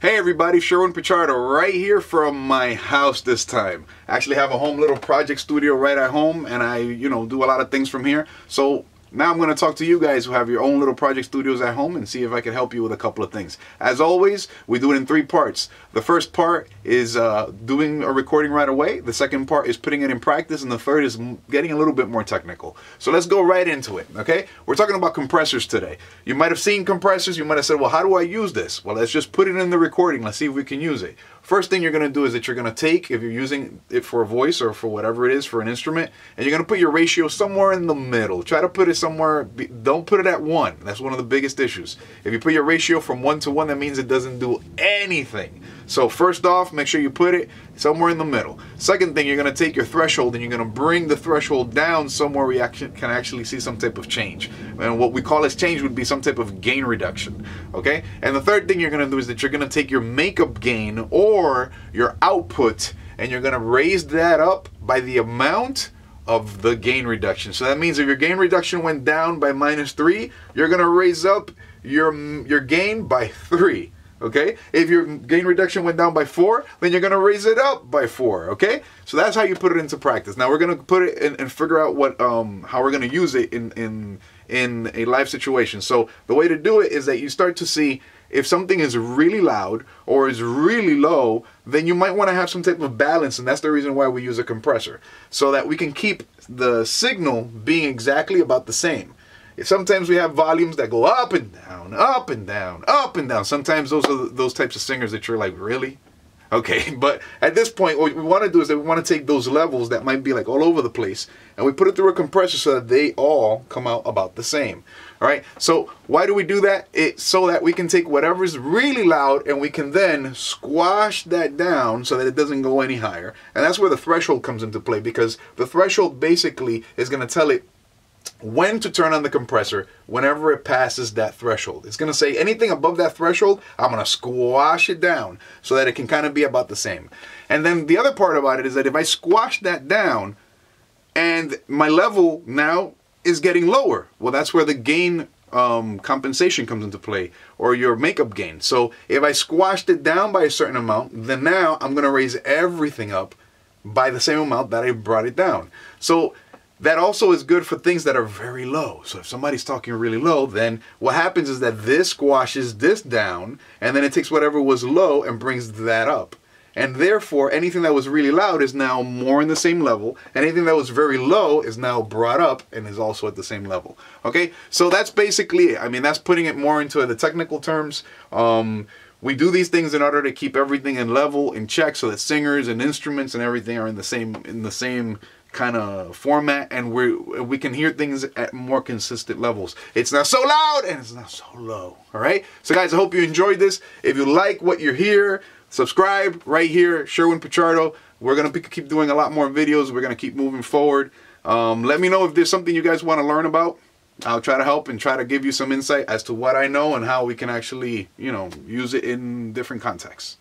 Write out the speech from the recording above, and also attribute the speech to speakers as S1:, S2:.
S1: Hey everybody, Sherwin Pichardo right here from my house this time. I actually have a home little project studio right at home, and I, do a lot of things from here. So now I'm going to talk to you guys who have your own little project studios at home and see if I can help you with a couple of things. As always, we do it in 3 parts. The first part is doing a recording right away. The second part is putting it in practice. And the third is getting a little bit more technical. So let's go right into it, okay? We're talking about compressors today. You might have seen compressors. You might have said, well, how do I use this? Well, let's just put it in the recording. Let's see if we can use it. First thing you're going to do is that you're going to take, if you're using it for a voice or for whatever it is, for an instrument, and you're going to put your ratio somewhere in the middle. Try to put it somewhere, don't put it at 1. That's one of the biggest issues. If you put your ratio from 1 to 1, that means it doesn't do anything. So first off, make sure you put it somewhere in the middle. Second thing, you're going to take your threshold and you're going to bring the threshold down somewhere where you can actually see some type of change. And what we call as change would be some type of gain reduction. Okay? And the third thing you're going to do is that you're going to take your makeup gain or your output and you're going to raise that up by the amount of the gain reduction. So that means if your gain reduction went down by -3, you're going to raise up your gain by 3. Okay? If your gain reduction went down by 4, then you're going to raise it up by 4. Okay? So that's how you put it into practice. Now we're going to put it in and figure out what how we're going to use it in a live situation. So the way to do it is that you start to see if something is really loud or is really low, then you might want to have some type of balance, and that's the reason why we use a compressor, so that we can keep the signal being exactly about the same. Sometimes we have volumes that go up and down, up and down, up and down. Sometimes those are those types of singers that you're like, really? Okay, but at this point, what we want to do is that we want to take those levels that might be like all over the place, and we put it through a compressor so that they all come out about the same. All right, so why do we do that? It's so that we can take whatever is really loud and we can then squash that down so that it doesn't go any higher. And that's where the threshold comes into play, because the threshold basically is going to tell it when to turn on the compressor whenever it passes that threshold. It's going to say anything above that threshold, I'm going to squash it down so that it can kind of be about the same. And then the other part about it is that if I squash that down and my level now is getting lower, well, that's where the gain compensation comes into play, or your makeup gain. So if I squashed it down by a certain amount, then now I'm going to raise everything up by the same amount that I brought it down. So that also is good for things that are very low. So if somebody's talking really low, then what happens is that this squashes this down, and then it takes whatever was low and brings that up. And therefore, anything that was really loud is now more in the same level. And anything that was very low is now brought up and is also at the same level. Okay, so that's basically it. I mean, that's putting it more into the technical terms. We do these things in order to keep everything in level, in check, so that singers and instruments and everything are in the same kind of format, and we can hear things at more consistent levels. It's not so loud and it's not so low. All right, so guys, I hope you enjoyed this. If you like what you hear, subscribe right here, Sherwin Pichardo. We're gonna keep doing a lot more videos. We're gonna keep moving forward. Let me know if there's something you guys want to learn about. I'll try to help and try to give you some insight as to what I know and how we can actually, use it in different contexts.